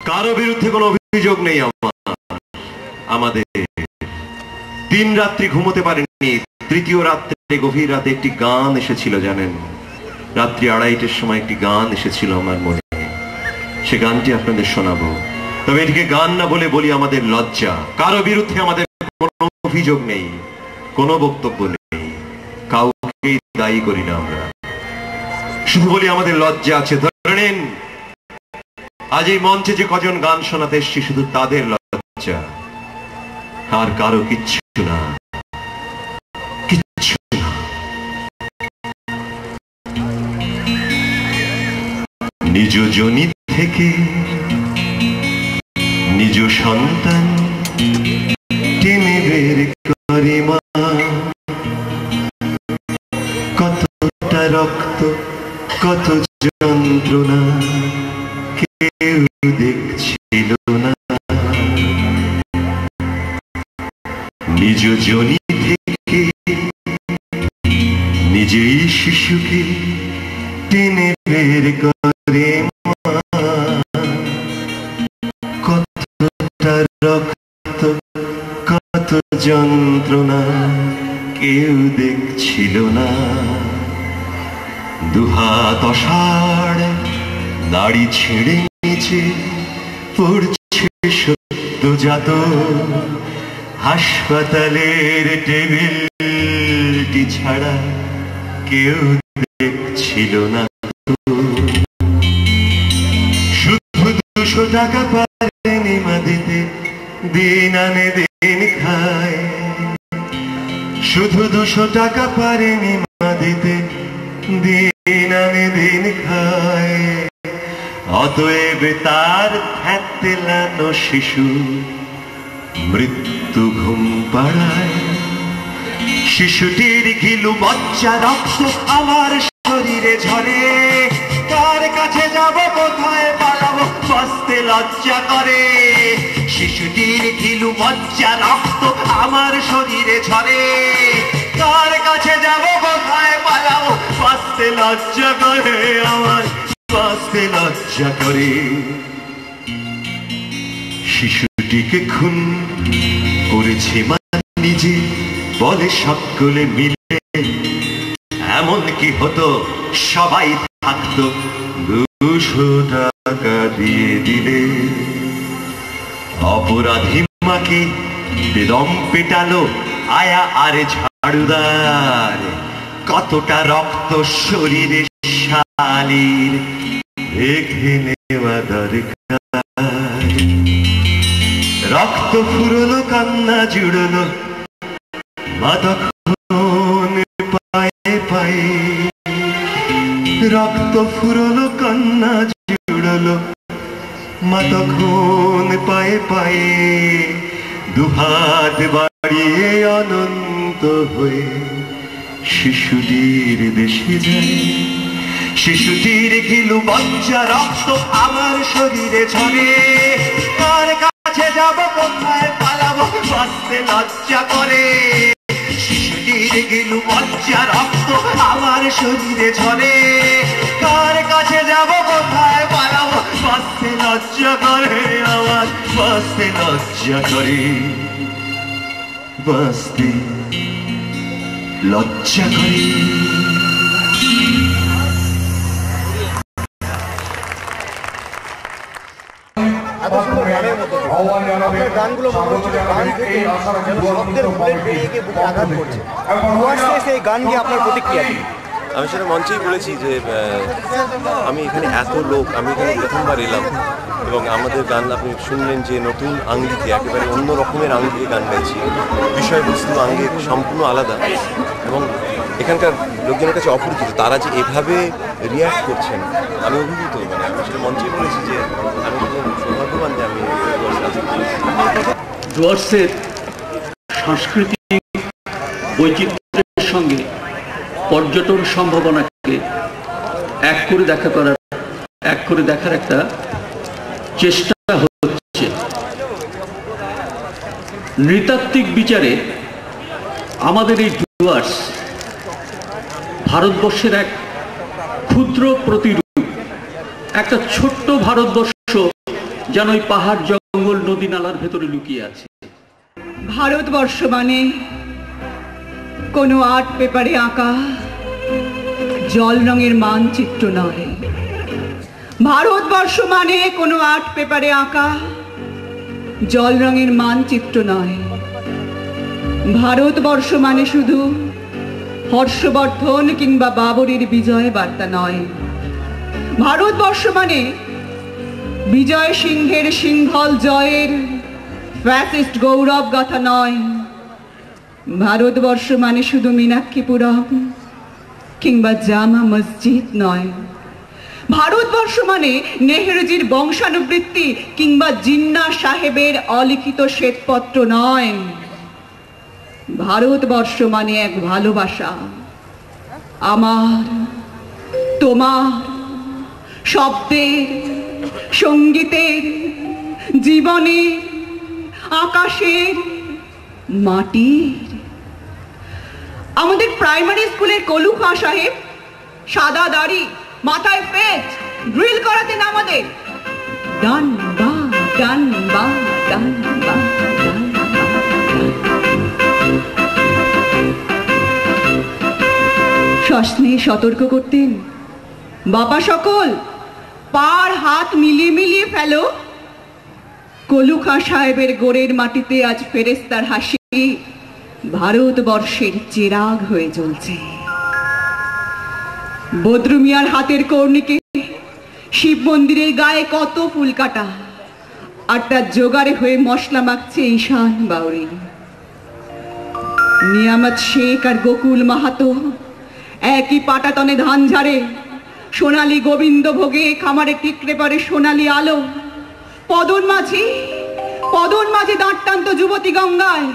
কারো বিরুদ্ধে কোনো অভিযোগ নেই। আমাদের দিন রাত্রি ঘুমোতে পারেনি। তৃতীয় রাত্রে গভীর রাতে একটি গান এসেছিল, জানেন, রাত্রি 2:30টার সময় একটি গান এসেছিল আমার মনে। সে গানটি আপনাদের শোনাবো। তবে এটিকে গান না বলে বলি আমাদের লজ্জা। কারো বিরুদ্ধে আমাদের কোনো অভিযোগ নেই, কোনো বক্তব্য নেই, কাউকে দায়ী করি না আমরা। শুধু বলি আমাদের লজ্জা আছে। ধরে নিন আজ এই মঞ্চে যে কজন গান শোনাতে এসছি, শুধু তাদের লজ্জা, আর কারো কিচ্ছু না, কিচ্ছু না। নিজ জনি থেকে নিজ সন্তান টেনে বের করে মা, কতটা রক্ত, কত যন্ত্রণা কেউ দেখছিল না। নিজ জনি থেকে নিজেই শিশুকে টেনে বের করে মা, কতটা রক্ত, কত যন্ত্রণা কেউ দেখছিল না। দুহাত অষাঢ় দাড়ি ছেড়ে নিচে পড়ছে সদ্যজাত, হাসপাতালের টেবিলটি ছাড়া কেউ দেখছিল না। শুধু 200 টাকা পারেনি মা দিতে, দিন আনে দিন খায়। শুধু 200 টাকা পারেনি মা দিতে, দিন আনে দিন খায়। অতএব তার ধ্যাতেলানো শিশু মৃত্যু ঘুম পাড়ায়। শিশুটির ঘিলু মজ্জা রক্ত আমার শরীরে ঝরে, কার কাছে যাব, কোথায় পালাবো, বাঁচতে লজ্জা করে। শিশুটির ঘিলু মজ্জা রক্ত আমার শরীরে ঝরে, কার কাছে যাব, কোথায় পালাবো, বাঁচতে লজ্জা করে, আমার বাঁচতে লজ্জা করে। শিশুটিকে খুন করেছে মা নিজে, বলে সকলে মিলে। এমন কি হতো সবাই থাকতো 200 টাকা দিয়ে দিলে। অপরাধী মাকে বেদম পেটালো আয়া আর ঝাড়ুদার, কতটা রক্ত শরীরে শালীর দেখে নেওয়া দরকার। রক্ত ফুরলো, কান্না জুড়লো মা তখন পায়ে পায়ে। রক্ত ফুরলো, কান্না জুড়লো মা তখন পায়ে পায়ে। দুহাত বাড়িয়ে অনন্ত হয়ে শিশুটির দেশে যায়। শিশুটির ঘিলু মজ্জা রক্ত আমার শরীরে ঝরে, কার কাছে যাব, কোথায় পালাবো, বাঁচতে লজ্জা করে। শিশুটির ঘিলু মজ্জা রক্ত আমার শরীরে ঝরে, কার কাছে যাব, কোথায় পালাবো, বাঁচতে লজ্জা করে, আমার বাঁচতে লজ্জা করে, বাঁচতে লজ্জা করে। গানগুলো গান গিয়ে আপনার প্রতিক্রিয়া? আমি সেটা মঞ্চেই বলেছি যে আমি এখানে এত লোক, আমি এখানে প্রথমবার এলাম এবং আমাদের গান আপনি শুনলেন যে নতুন আঙ্গিকে, একেবারে অন্য রকমের আঙ্গিকে গান গাইছি। বিষয়বস্তু আঙ্গিক সম্পূর্ণ আলাদা এবং এখানকার লোকজনের কাছে অপরিচিত। তারা যে এভাবে রিয়্যাক্ট করছেন আমি অভিভূত। মানে আমি সেটা মঞ্চেই বলেছি যে আমি সৌভাগ্যবান যে আমি ডুয়ার্সের সাংস্কৃতিক বৈচিত্র্যের সঙ্গে পর্যটন সম্ভাবনাকে এক করে দেখার একটা চেষ্টা হচ্ছে। নৃতাত্ত্বিক বিচারে আমাদের এই ডুয়ার্স ভারতবর্ষের এক ক্ষুদ্র প্রতিরূপ, একটা ছোট্ট ভারতবর্ষ যেন ওই পাহাড় জঙ্গল নদী নালার ভেতরে লুকিয়ে আছে। ভারতবর্ষ মানে কোনো আর্ট পেপারে আঁকা জল রঙের মানচিত্র নয়। ভারতবর্ষ মানে কোনো আর্ট পেপারে আঁকা জল রঙের মানচিত্র নয়। ভারতবর্ষ মানে শুধু হর্ষবর্ধন কিংবা বাবরের বিজয় বার্তা নয়। ভারতবর্ষ মানে বিজয় সিংহের সিংহল জয়ের ফ্যাসিস্ট গৌরব গাথা নয়। ভারতবর্ষ মানে শুধু মীনাক্ষীপুরম কিংবা জামা মসজিদ নয়। ভারতবর্ষ মানে নেহেরুজির বংশানুবৃত্তি কিংবা জিন্না সাহেবের অলিখিত শ্বেতপত্র নয়। ভারতবর্ষ মানে এক ভালোবাসা, আমার তোমার, শব্দের, সঙ্গীতের, জীবনের, আকাশের, মাটির। আমাদের প্রাইমারি স্কুলের কলু খাঁ সাহেব সাদা দাড়ি, মাথায় ফেজ, ড্রিল করাতেন আমাদের। ডান বা ডান বা ডান বা ডান বা। সস্নে সতর্ক করতেন, বাবা সকল পার হাত মিলিয়ে মিলিয়ে ফেলো। কলু খাঁ সাহেবের গোড়ের মাটিতে আজ ফেরেস্তার হাসি ভারতবর্ষের চেরাগ হয়ে জ্বলছে। বদরু মিয়ার হাতের কর্ণিকে শিব মন্দিরের গায়ে কত ফুল কাটা, আর তার জোগাড়ে হয়ে মশলা মাখছে ঈশান বাউরি। নিয়ামত শেখ আর গোকুল মাহাতো একই পাটাতনে ধান ঝাড়ে, সোনালী গোবিন্দ ভোগে খামারে টিকরে পড়ে সোনালী আলো। পদন মাঝি দাঁড় টানত যুবতী গঙ্গায়,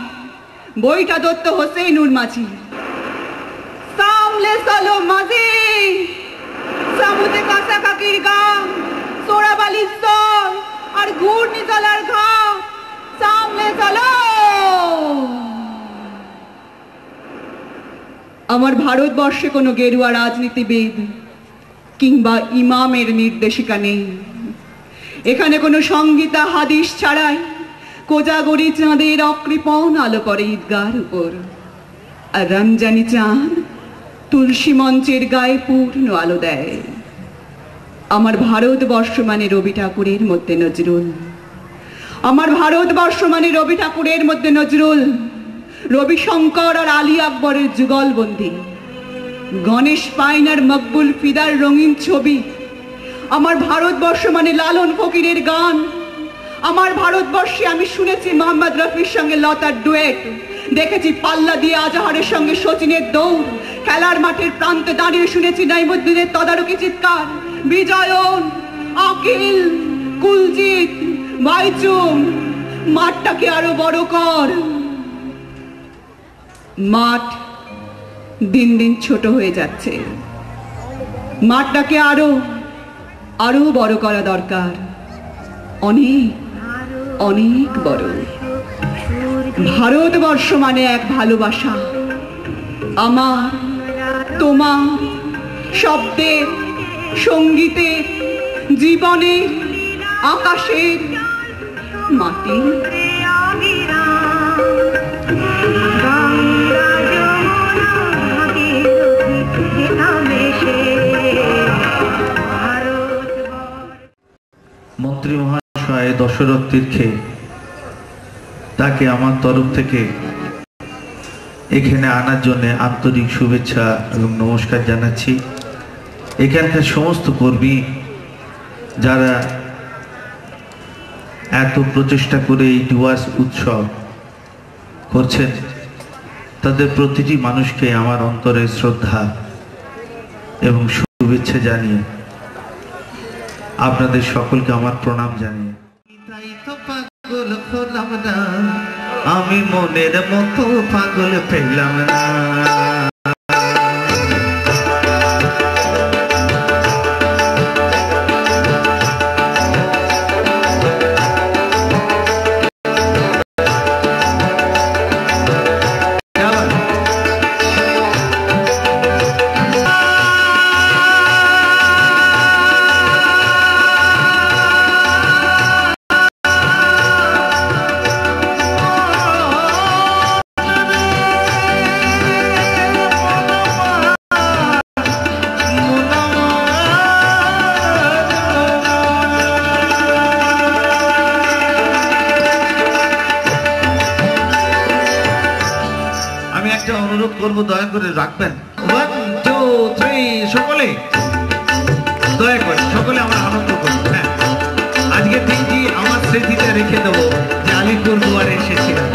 বইটা দত্ত হোসেনুর মাঝি। সামলে চলো মাঝি, সামুতে কাঁচা কাকির গান, সোরাবালির স্তর আর ঘূর্ণি জলার ঘাট। সামলে চলো। আমার ভারতবর্ষে কোনো গেরুয়া রাজনীতিবিদ কিংবা ইমামের নির্দেশিকা নেই। এখানে কোনো সংগীতা হাদিস ছাড়াই কোজাগরি চাঁদের অকৃপণ আলো পড়ে ঈদগার উপর, আর রমজানি চাঁদ তুলসী মঞ্চের গায়ে পূর্ণ আলো দেয়। আমার ভারতবর্ষ মানে রবি ঠাকুরের মধ্যে নজরুল। আমার ভারতবর্ষ মানে রবি ঠাকুরের মধ্যে নজরুল, রবি শঙ্কর আর আলী আকবরের যুগলবন্দি, গণেশ পাইন আর মকবুল ফিদার রঙিন ছবি। আমার ভারতবর্ষ মানে লালন ফকিরের গান। আমার ভারতবর্ষে আমি শুনেছি মোহাম্মদ রফির সঙ্গে লতার ডুয়েট, দেখেছি পাল্লা দিয়ে আজাহারের সঙ্গে সচিনের দৌড়, খেলার মাঠের প্রান্তে দাঁড়িয়ে শুনেছি নাইমুদ্দিনের তদারকি চিৎকার। বিজয়ন, আকিল, কুলজিৎ, বাইচুম, মাঠটাকে আরো বড় কর। মাঠ দিন দিন ছোট হয়ে যাচ্ছে, মাঠটাকে আরো আরো বড় করা দরকার, অনেক অনেক বড়। ভারতবর্ষ মানে এক ভালোবাসা, আমার তোমার, শব্দের, সঙ্গীতের, জীবনের, আকাশের, মাটির। মন্ত্রী মহাশয় দশরথ তীর্থে, তাকে আমার তরফ থেকে এখানে আনার জন্য আন্তরিক শুভেচ্ছা এবং নমস্কার জানাচ্ছি। এখানকার সমস্ত কর্মী যারা এত প্রচেষ্টা করে এই ডুয়ার্স উৎসব করছেন, তাদের প্রতিটি মানুষকে আমার অন্তরে শ্রদ্ধা এবং শুভেচ্ছা জানিয়ে আপনাদের সকলকে আমার প্রণাম জানিয়ে, পাগল হলাম না আমি, মনের মতো পাগল পেলাম না। করব, দয়া করে রাখবেন। 1 2 3 সকলে দয়া করে সকলে আমরা আনন্দ করব। হ্যাঁ, আজকের দিনটি আমার স্মৃতিতে রেখে দেবো যে আলিপুর দুয়ারে এসেছিলাম।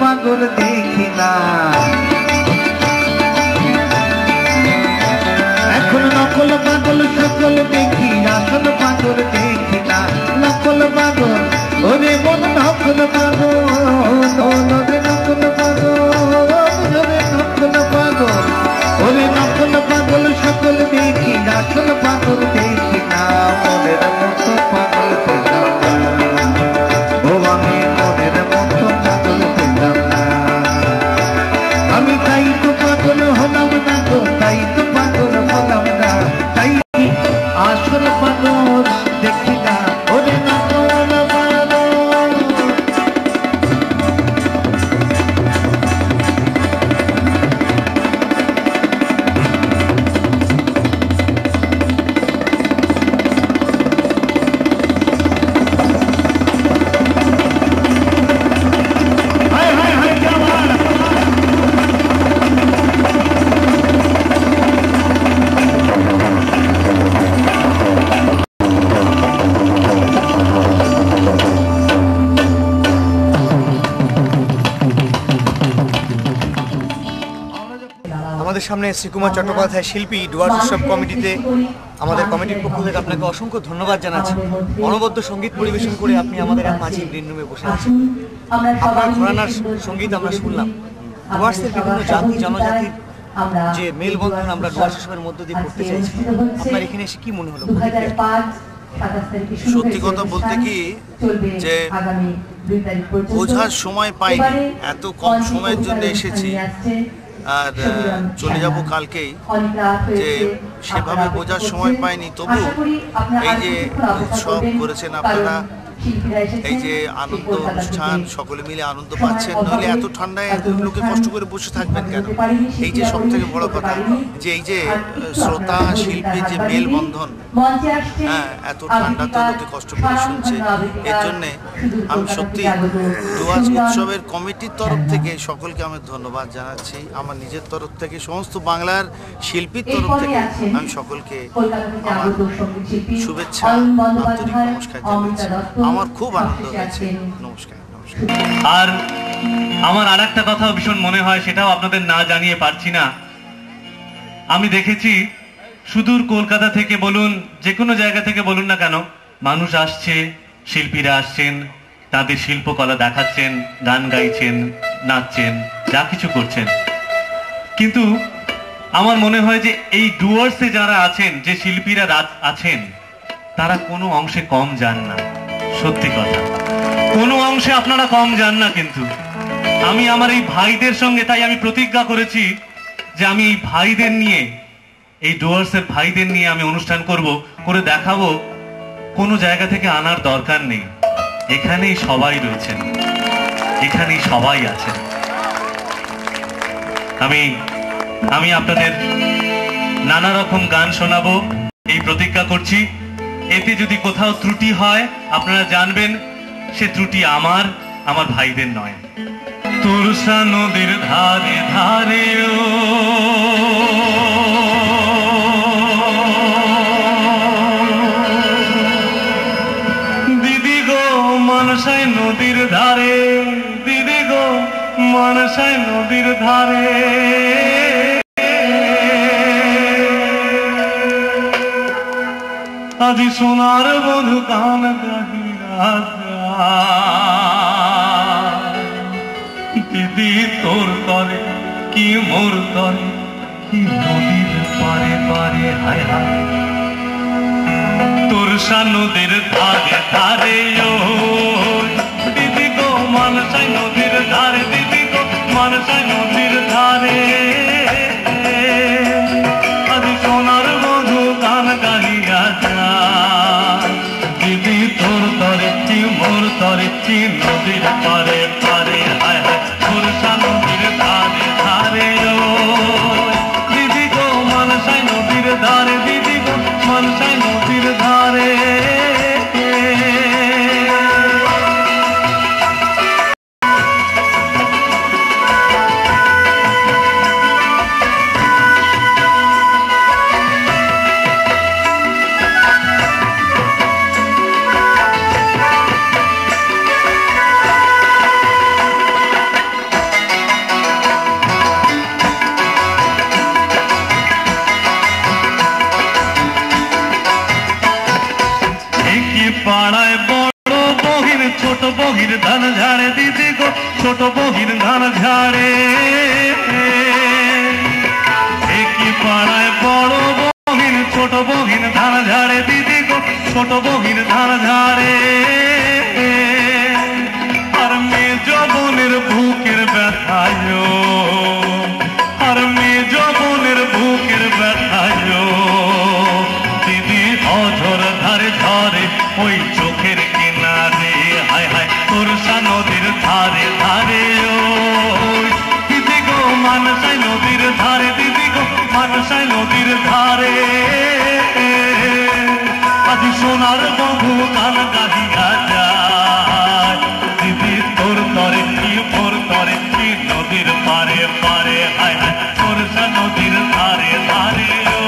পাগল দেখি না, এখন নকল পাগল সকল দেখি, আসল পাগল দেখি না। নকল পাগল ওরে মন নকল পাগল, ওরে নকল পাগল, ওরে নকল পাগল, ওরে নকল পাগল সকল দেখি, আসল পাগল দেখি না। মনের মতো পাগল পেলাম না, ও আমি মনের মতো পাগল পেলাম না। আমি তাই তো পাগল হলাম না গো, তাই তো পাগল হলাম না, তাই আসল পাগল দেখি না। ওরে নকল পাগল আমাদের সামনে শ্রীকুমার চট্টোপাধ্যায় শিল্পী ডুয়ার্স উৎসব কমিটিতে আমাদের কমিটির পক্ষ থেকে আপনাকে অসংখ্য ধন্যবাদ জানাচ্ছি। অনবদ্য সঙ্গীত পরিবেশন করে আপনি আমাদের এক মাঝে গ্রিন রুমে বসে আছেন। আপনার ঘরানার সঙ্গীত আমরা শুনলাম। ডুয়ার্সের বিভিন্ন জাতি জনজাতির যে মেলবন্ধন আমরা ডুয়ার্স উৎসবের মধ্য দিয়ে করতে চাইছি, আপনার এখানে এসে কি মনে হলো? সত্যি কথা বলতে কি যে বোঝার সময় পাইনি, এত কম সময়ের জন্য এসেছি আর চলে যাব কালকেই, যে সেভাবে বোঝার সময় পাইনি। তবু এই যে উৎসব করেছেন আপনারা, এই যে আনন্দ অনুষ্ঠান সকলে মিলে আনন্দ পাচ্ছেন, নইলে এত ঠান্ডায় লোকে কষ্ট করে বসে থাকবেন কেন? এই যে সব থেকে বড় কথা, যে এই যে শ্রোতা শিল্পীর যে মেলবন্ধন, হ্যাঁ এত ঠান্ডাতে লোকে কষ্ট করে শুনছে, এর জন্যে আমি সত্যি ডুয়ার্স উৎসবের কমিটির তরফ থেকে সকলকে আমি ধন্যবাদ জানাচ্ছি। আমার নিজের তরফ থেকে, সমস্ত বাংলার শিল্পীর তরফ থেকে আমি সকলকে আমার শুভেচ্ছা, আন্তরিক নমস্কার জানাচ্ছি। আমার খুব আনন্দ হয়েছে। নমস্কার। আর আমার আর একটা কথা ভীষণ মনে হয়, সেটাও আপনাদের না জানিয়ে পারছি না। আমি দেখেছি সুদূর কলকাতা থেকে বলুন, যে কোনো জায়গা থেকে বলুন না কেন, মানুষ আসছে, শিল্পীরা আসছেন, তাদের শিল্পকলা দেখাচ্ছেন, গান গাইছেন, নাচছেন, যা কিছু করছেন। কিন্তু আমার মনে হয় যে এই ডুয়ার্সে যারা আছেন, যে শিল্পীরা আছেন, তারা কোনো অংশে কম যান না। সত্যি কথা, কোনো অংশে আপনারা কম যান না। কিন্তু আমি আমার এই ভাইদের সঙ্গে, তাই আমি প্রতিজ্ঞা করেছি যে আমি এই ভাইদের নিয়ে, এই ডুয়ার্সের ভাইদের নিয়ে আমি অনুষ্ঠান করে দেখাবো। কোনো জায়গা থেকে আনার দরকার নেই, এখানেই সবাই রয়েছেন, এখানেই সবাই আছেন। আমি আপনাদের নানা রকম গান শোনাবো এই প্রতিজ্ঞা করছি। এতে যদি কোথাও ত্রুটি হয় আপনারা জানবেন সে ত্রুটি আমার ভাইদের নয়। তুলসা নদীর ধারে ধারে দিদি গো মানসাই নদীর ধারে, দিদি গো মানসাই নদীর ধারে আজি সোনার বধু গান গাহিয়া দিদি তোর তরে কি মোর তরে কি নদীর পারে পারে হায় হায় তুলসা নদীর ধারে ধারে ও দিদি গো মানসাই নদীর ধারে, দিদি গো মানসাই নদীর ধারে আজি সোনার বধু গান গাহিয়া দিদি তোর তরে কি মোর তরে কি নদীর পারে পারে হায় হায় তুলসা নদীর ধারে ধারে ও দিদি গো মানসাই নদীর ধারে, দিদি গো মানসাই নদীর ধারে পাড়ায় বড় বহির ছোট বহির ধান ঝাড়ে, দিদি গো ছোট বহির ধান ঝাড়ে একই পাড়ায় বড় বহির ছোট বহির ধান ঝাড়ে, দিদি গো ছোট বহির ধান ঝাড়ে আর মেজ বোনের বুকের ব্যথায়, আর মেজ বোনের বুকের ব্যথায় দিদি অঝর ধারে ধরে ওই চোখের কিনারে হায় হায় তুলসা নদীর ধারে ধারে ও দিদি গো মানসাই নদীর ধারে, দিদি গো মানসাই নদীর ধারে আজি সোনার বধু গান গাহিয়া যায় দিদি তোর তরে কি মোর তরে কি নদীর পারে পারে হায় হায় তুলসা নদীর ধারে ধারে ও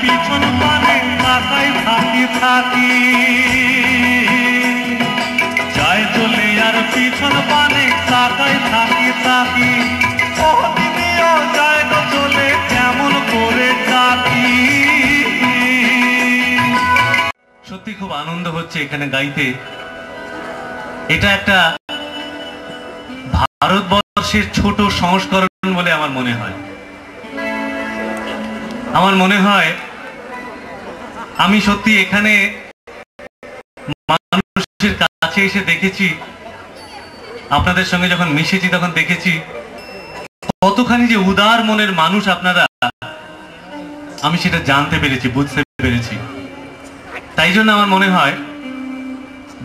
পিছন পানে তাকাই থাকি থাকি যায় চলে আর পিছন পানে তাকাই থাকি থাকি ও দিদিও যায় তো চলে কেমন করে থাকি। সত্যি খুব আনন্দ হচ্ছে এখানে গাইতে। এটা একটা ভারতবর্ষের ছোট সংস্করণ বলে আমার মনে হয়। আমার মনে হয় আমি সত্যি এখানে মানুষের কাছে এসে দেখেছি, আপনাদের সঙ্গে যখন মিশেছি তখন দেখেছি কতখানি যে উদার মনের মানুষ আপনারা, আমি সেটা জানতে পেরেছি, বুঝতে পেরেছি। তাই জন্য আমার মনে হয়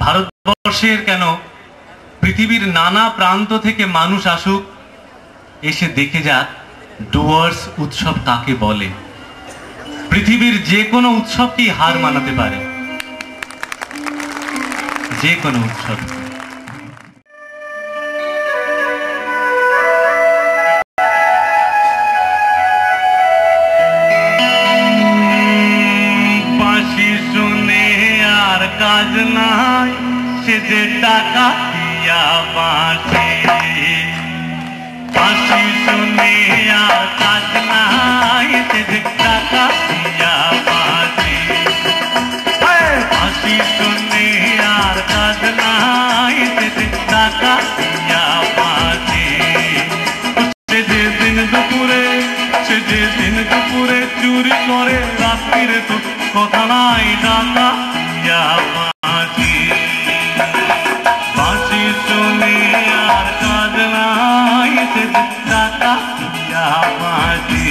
ভারতবর্ষের কেন পৃথিবীর নানা প্রান্ত থেকে মানুষ আসুক, এসে দেখে যাক ডুয়ার্স উৎসব কাকে বলে। পৃথিবীর যে কোনো উৎসবকেই হার মানাতে পারে, যে কোনো উৎসব। বাঁশি শুনে আর কাজ নাই, সে যে টাকা দিয়া বাঁশি, বাঁশি শুনে আর কাজ নাই, সে যে টাকা দিয়া বাঁশি, বাঁশি শুনে আর কাজ নাই, সে যে টাকা দিয়া বাঁশি। রাত্রিরে তো কথা নাই টাকা মাঝি বাঁশি শুনে আর কাজ নাই টাকা মাঝি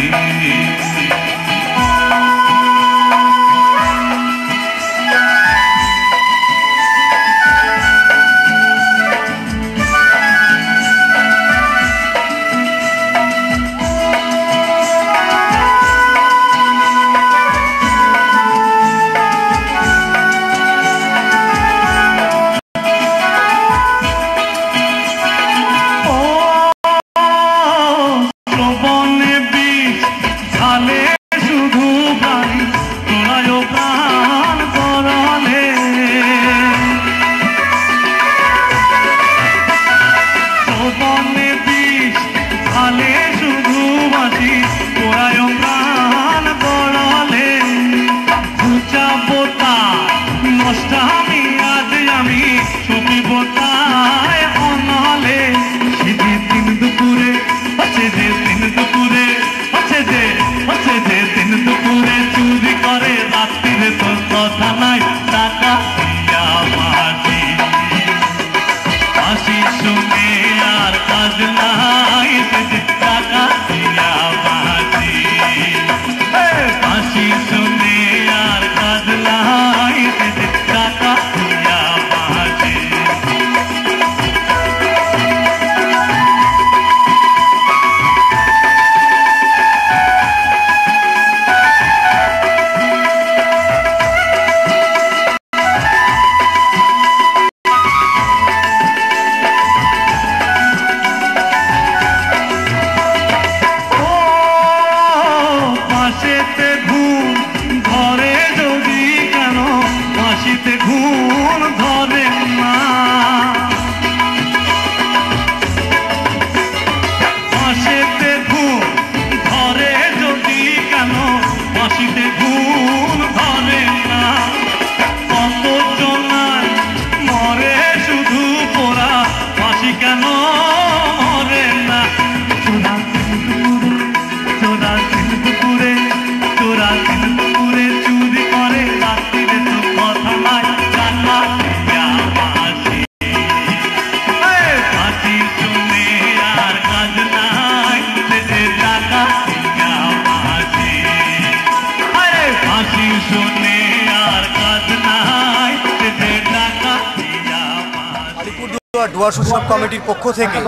ডুয়ার্স উৎসব কমিটির পক্ষ থেকে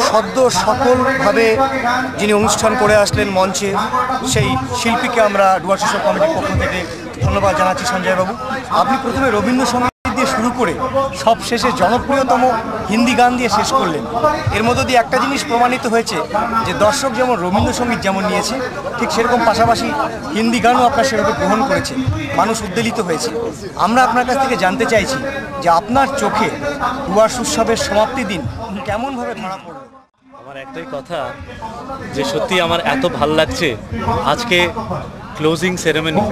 সদ্য সফলভাবে যিনি অনুষ্ঠান করে আসলেন মঞ্চে, সেই শিল্পীকে আমরা ডুয়ার্স উৎসব কমিটির পক্ষ থেকে ধন্যবাদ জানাচ্ছি। সঞ্জয়বাবু, আপনি প্রথমে রবীন্দ্রসঙ্গীত দিয়ে শুরু করে সব শেষে জনপ্রিয়তম হিন্দি গান দিয়ে শেষ করলেন। এর মধ্য দিয়ে একটা জিনিস প্রমাণিত হয়েছে যে দর্শক যেমন রবীন্দ্রসঙ্গীত যেমন নিয়েছে, ঠিক সেরকম পাশাপাশি হিন্দি গানও আপনার সেভাবে গ্রহণ করেছে, মানুষ উদ্বেলিত হয়েছে। আমরা আপনার কাছ থেকে জানতে চাইছি যে আপনার চোখে ডুয়ার্স উৎসবের সমাপ্তি দিন কেমনভাবে ধরা পড়ল? আমার একটাই কথা যে সত্যি আমার এত ভাল লাগছে আজকে ক্লোজিং সেরেমনি,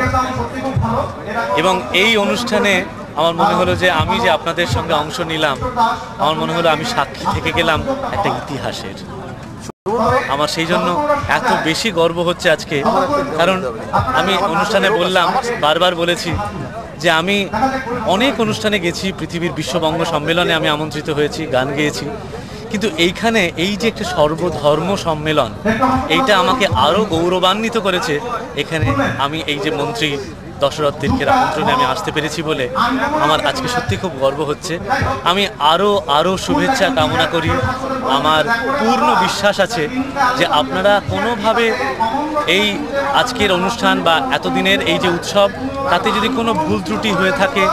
এবং এই অনুষ্ঠানে আমার মনে হলো যে আমি যে আপনাদের সঙ্গে অংশ নিলাম, আমার মনে হলো আমি সাক্ষী থেকে গেলাম একটা ইতিহাসের। আমার সেই জন্য এত বেশি গর্ব হচ্ছে আজকে, কারণ আমি অনুষ্ঠানে বললাম, বারবার বলেছি যে আমি অনেক অনুষ্ঠানে গেছি, পৃথিবীর বিশ্ববঙ্গ সম্মেলনে আমি আমন্ত্রিত হয়েছি, গান গেয়েছি, কিন্তু এইখানে এই যে একটা সর্বধর্ম সম্মেলন, এইটা আমাকে আরও গৌরবান্বিত করেছে। এখানে আমি এই যে মন্ত্রী দশরথ তীর্থের আমন্ত্রণে আমি আসতে পেরেছি বলে আমার আজকে সত্যি খুব গর্ব হচ্ছে। আমি আরও শুভেচ্ছা কামনা করি। আমার পূর্ণ বিশ্বাস আছে যে আপনারা কোনোভাবে এই আজকের অনুষ্ঠান বা এতদিনের এই যে উৎসব, তাতে যদি কোনো ভুল ত্রুটি হয়ে থাকে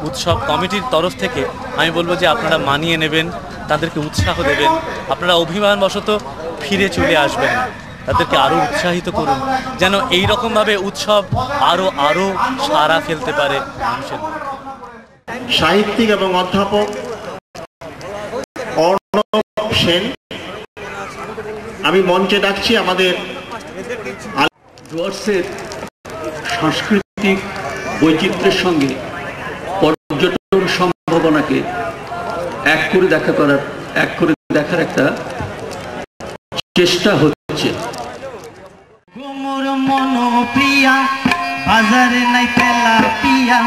উৎসব কমিটির তরফ থেকে, আমি বলবো যে আপনারা মানিয়ে নেবেন, তাদেরকে উৎসাহ দেবেন, আপনারা অভিমানবশত ফিরে চলে আসবেন, তাদেরকে আরও উৎসাহিত করুন যেন এই রকমভাবে উৎসব আরও সাড়া ফেলতে পারে মানুষের। সাহিত্যিক এবং অধ্যাপক অর্ণব সেন, আমি মঞ্চে ডাকছি আমাদের ডুয়ার্সের সাংস্কৃতিক বৈচিত্র্যের সঙ্গে পর্যটন সম্ভাবনাকে এক করে দেখার একটা চেষ্টা হচ্ছে। মোর মন প্রিয়া বাজারে নাই তেলাপিয়া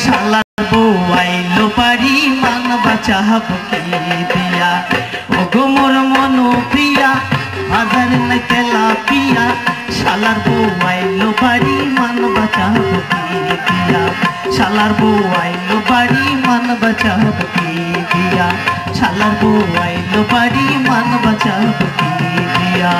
শালার বউ আইলো বাড়ি মান বাঁচাব কি দিয়া ওগো মোর মনোপ্রিয়া বাজারে নাই তেলাপিয়া শালার বউ আইলো বাড়ি মান বাঁচাব কি দিয়া শালার বউ আইলো বাড়ি মান বাঁচাব কি দিয়া শালার বউ আইলো বাড়ি মান বাঁচাব কি দিয়া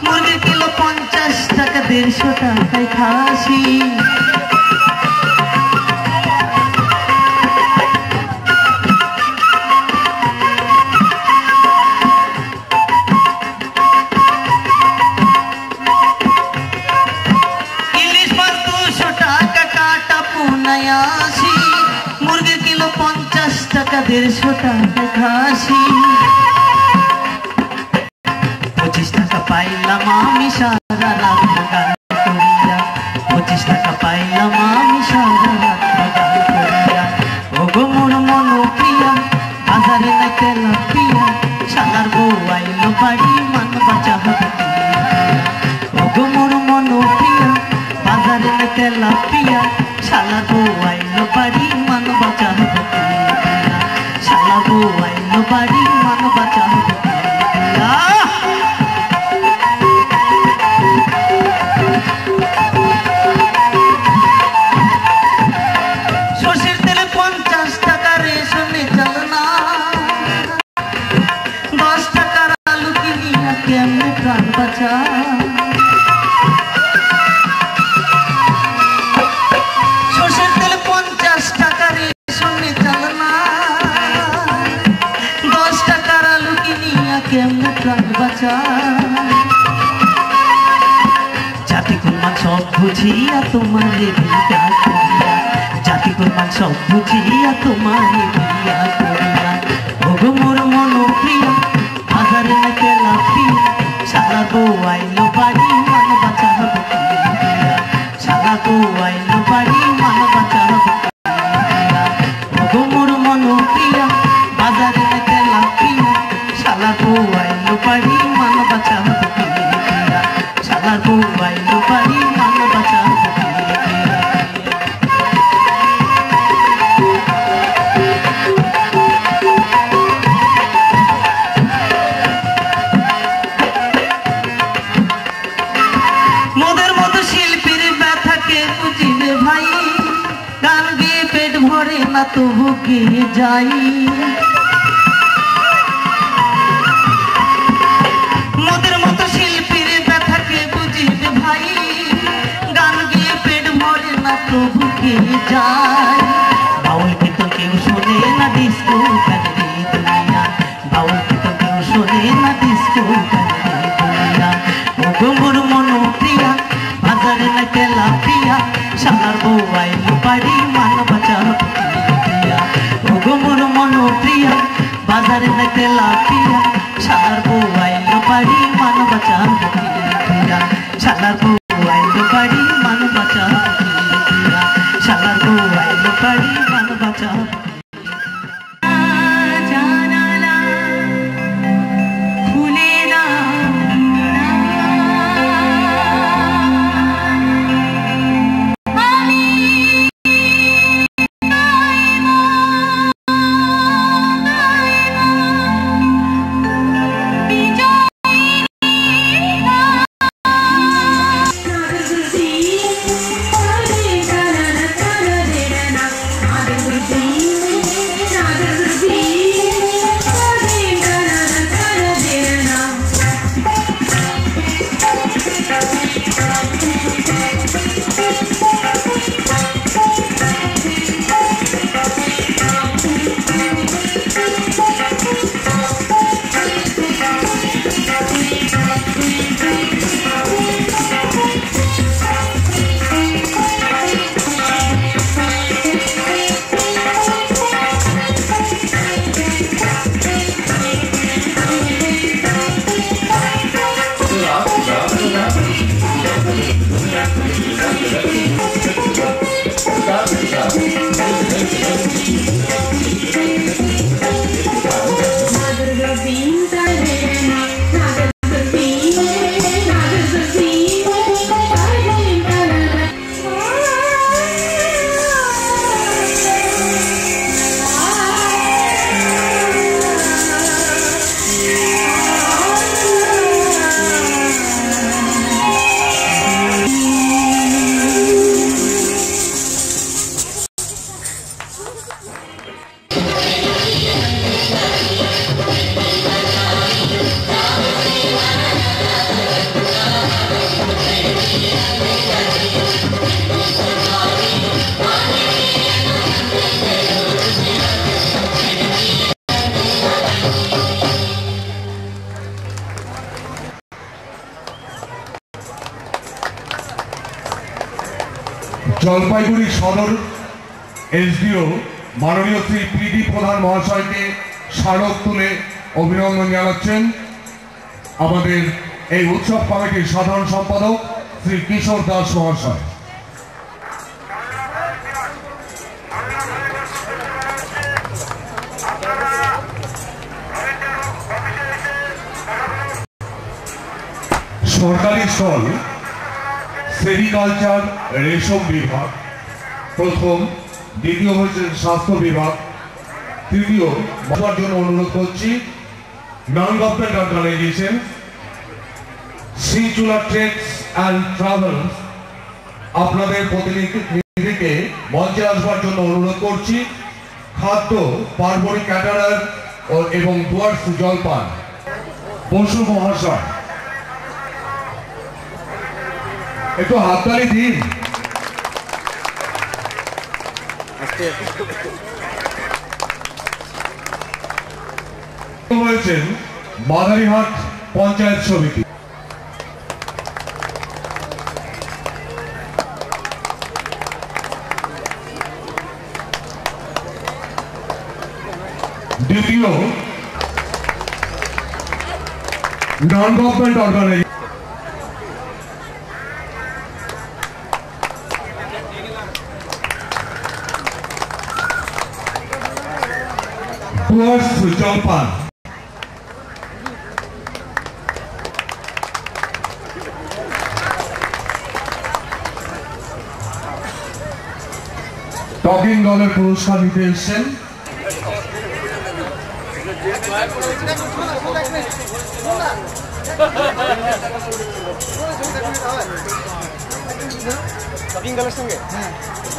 মুরগি কিলো 50 টাকা 150 টাকায় খাসি ইলিশ মাছ 200 টাকা কাটা পুনায় আসি মুরগি কিলো 50 টাকা 150 টাকায় খাসি 25 টাকা পাইলাম আমি সারা রাত গান করিয়া 25 টাকা পাইলাম আমি সারা রাত গান করিয়া ওগো মোর মনোপ্রিয়া বাজারে নাই তেলাপিয়া শালার বউ আইলো বাড়ি মান বাঁচাব কি দিয়া ওগো মোর মনোপ্রিয়া বাজারে নাই তেলাপিয়া শালার বউ আইলো বাড়ি মান বাঁচাব কি দিয়া শালার বউ আইলো বাড়ি মান বাঁচাব কি দিয়া সরষের তেলে 50 টাকা রেশনে চাল না 10 টাকার আলু কিনিয়া কেমনে প্রাণ বাঁচা সরষের তেলে 50 টাকা রেশনে চাল না 10 টাকার আলু কিনিয়া কেমনে প্রাণ বাঁচা জাতি কুরবান সব বুঝিয়া তোমারে বিয়া করিয়া জাতি কুরবান সব বুঝিয়া তোমারে বিয়া করিয়া ওগো মোর মনোপ্রিয়া বাজারে নাই তেলাপিয়া শালার বউ আইলো বাড়ি মান বাঁচাব কি দিয়া শালার বউ আইলো বাড়ি মান বাঁচাব কি দিয়া ওগো মোর মনোপ্রিয়া বাজারে নাই তেলাপিয়া শালার বউ আইলো বাড়ি মান বাঁচাব কি দিয়া শালার বউ আইলো বাড়ি মান বাঁচাব কি দিয়া মোদের মতো শিল্পীর ব্যথাকে বুঝিবে ভাই গান গিয়ে পেট ভরে না তবু গিয়ে যাই মোদের মতো শিল্পীর ব্যথাকে বুঝিবে ভাই গান গিয়ে পেট ভরে না তবু গিয়ে যাই বাউল কিন্তু কেউ শোনে না ডিস্কো গানে দুনিয়া বাউল কিন্তু কেউ শোনে না ডিস্কো গানে দুনিয়া ওগো মোর মনোপ্রিয়া বাজারে নাই তেলাপিয়া শালার বউ আইলো বাড়ি মান বাঁচাব কি দিয়া ওগো মোর মনোপ্রিয়া বাজারে নাই তেলাপিয়া শালার বউ আইলো বাড়ি মান বাঁচাব কি দিয়া শালার বউ আইলো বাড়ি মান বাঁচাব কি দিয়া শালার বউ জলপাইগুড়ি সদর এসডিও মাননীয় শ্রী পিডি প্রধান মহাশয়কে স্মারক তুলে অভিনন্দন জানাচ্ছেন আমাদের এই উৎসব কমিটির সাধারণ সম্পাদক শ্রী কিশোর দাস মহাশয়। সরকারি স্থল সেরিকালচার রেশম বিভাগ প্রথম, দ্বিতীয় হচ্ছে স্বাস্থ্য বিভাগ, তৃতীয় বসার জন্য অনুরোধ করছি non government organisation Shrichula trades and travels আপনাদের প্রতিনিধিকে মঞ্চে আসবার জন্য অনুরোধ করছি। খাদ্য পার্বণী ক্যাটারার এবং ডুয়ার্স জলপান বসু মহাশয় একটু হাততালি দিন। হয়েছেন মাদারিহাট পঞ্চায়েত সমিতি। দ্বিতীয় নন গভর্নমেন্ট অর্গানাইজেশন জলপান, টকিং দলের পুরস্কার নিতে এসছেন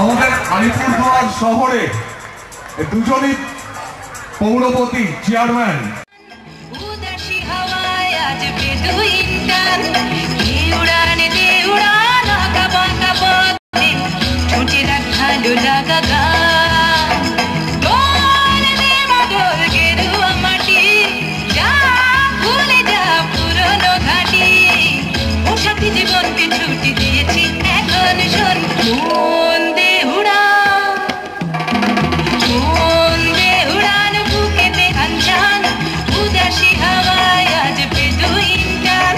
আমাদের আলিপুরদুয়ার শহরে দুজনই পৌরপতি চেয়ারম্যান। জীবনকে ছুটি দিয়েছি এখন শোন মন দে উড়ান বুকেতে আনছান উদাসী হাওয়ায় আজ বেদুইন গান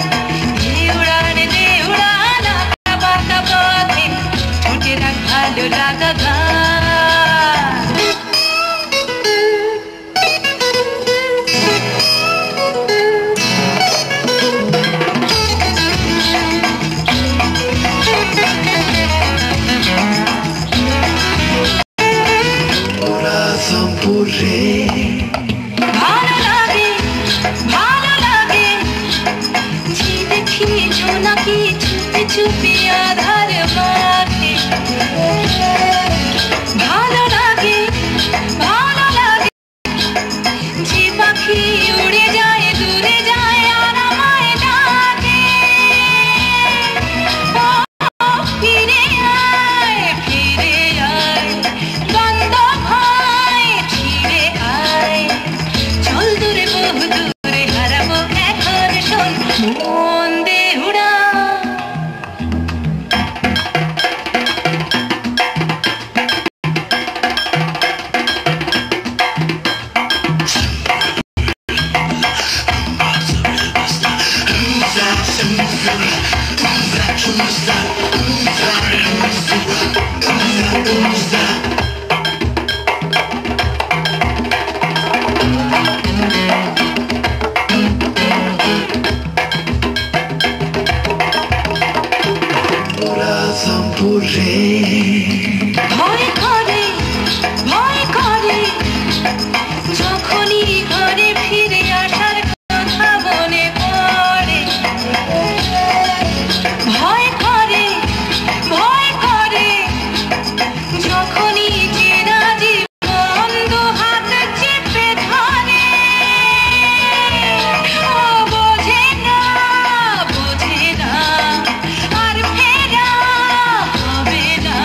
দে উড়ান আঁকা বাঁকা পথে ছুটে রাখ ভালো লাগা গান। ভালো লাগে যে দেখি জোনাকি ছুপে ছুপে আধার মাঠে। ভালো লাগে যে পাখি উড়ে যায় দূরে যায় আর আমায় ডাকে ফিরে আয় বন্ধ ভয় ছিড়ে আয় চল দূরে বহু দূরে হারাবো এখন শোন মন দে উড়া। রে ভয় করে যখনই ঘরে ফিরে আসার কথা মনে পড়ে ভয় করে যখনই চেনা জীবন দু হাত চেপে ধরে ও বোঝে না আর ফেরা হবে না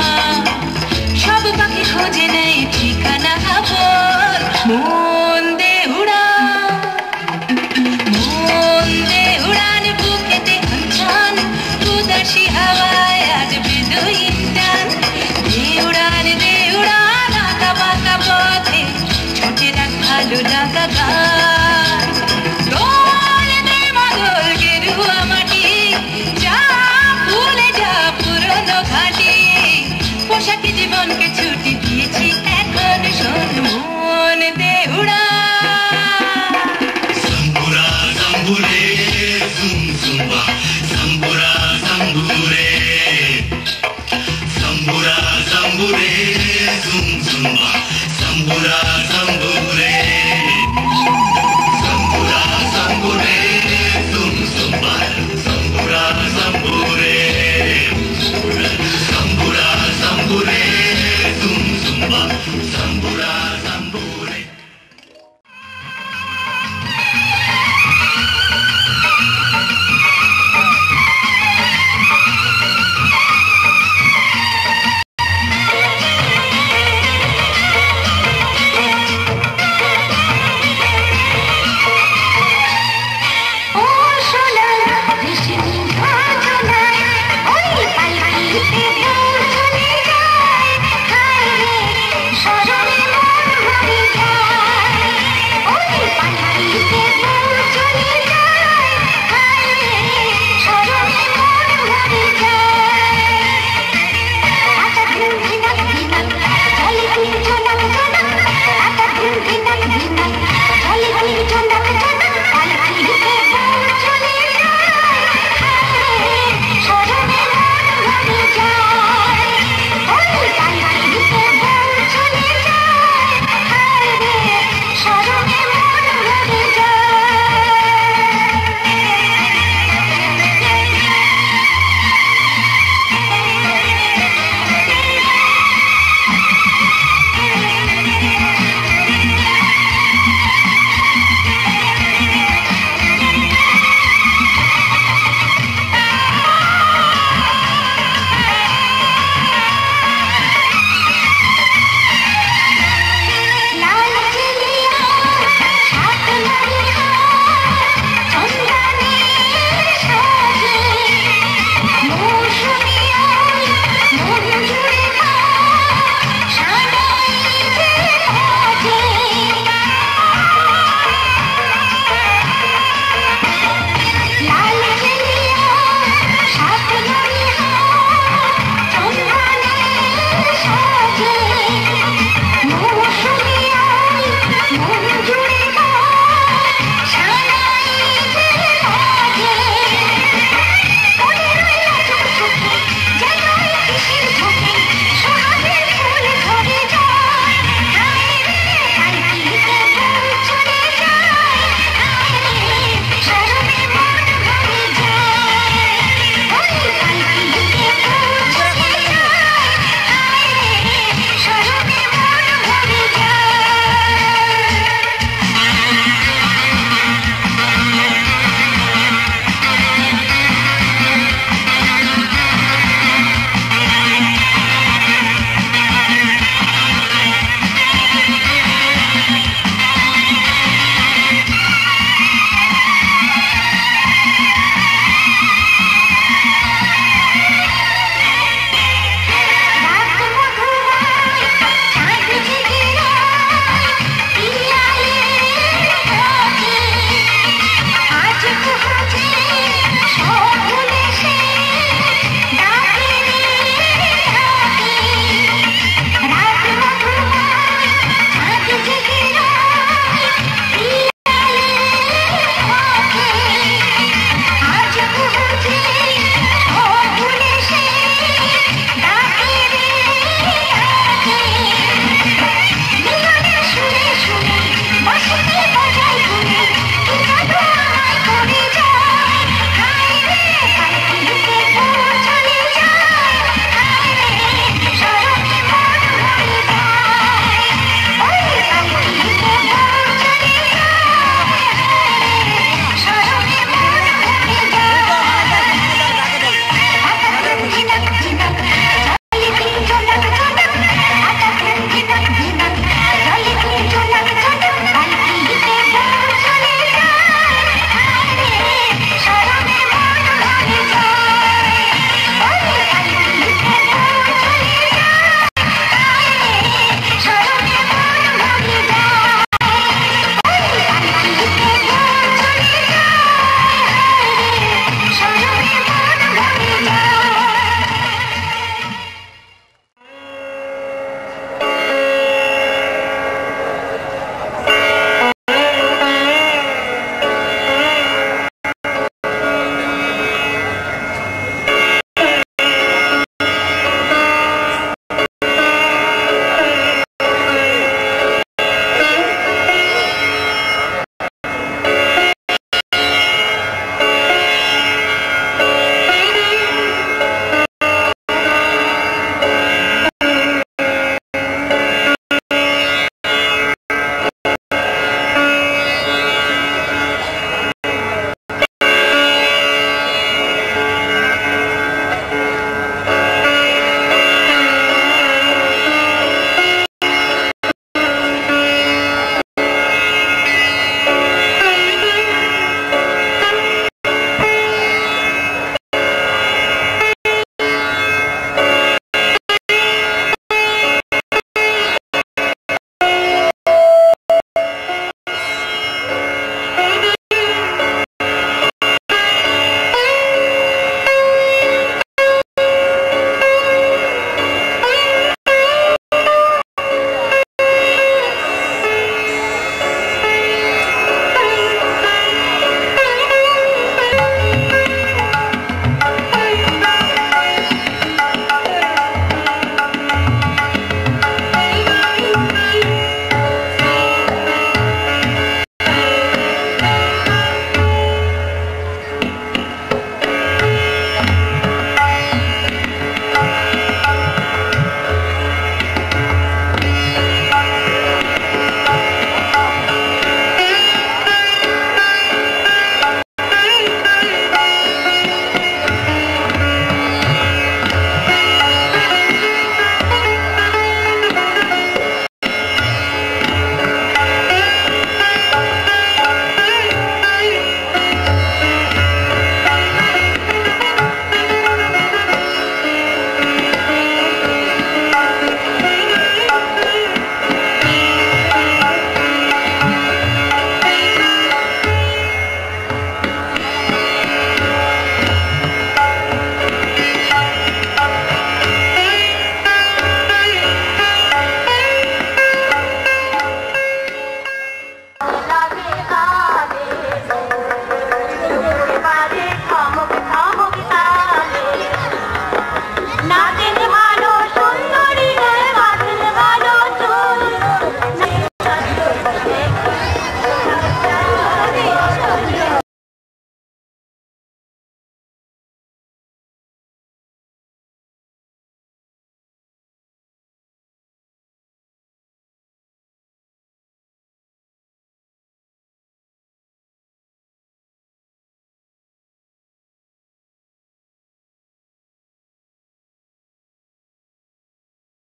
সব পাখি খোঁজে নেই ঠিকানা বল মন দে উড়ান বুকেতে হানছান উদাসী হাওয়ায় আজ বিদুইন টান দে উড়ান আঁকা বাঁকা পথে ছোটে রাখ ভালো লাগা গান দোল দে মাদল গেরুয়া মাটি যা ভুলে যা পুরনো ঘাটি পোশাকে জীবনকে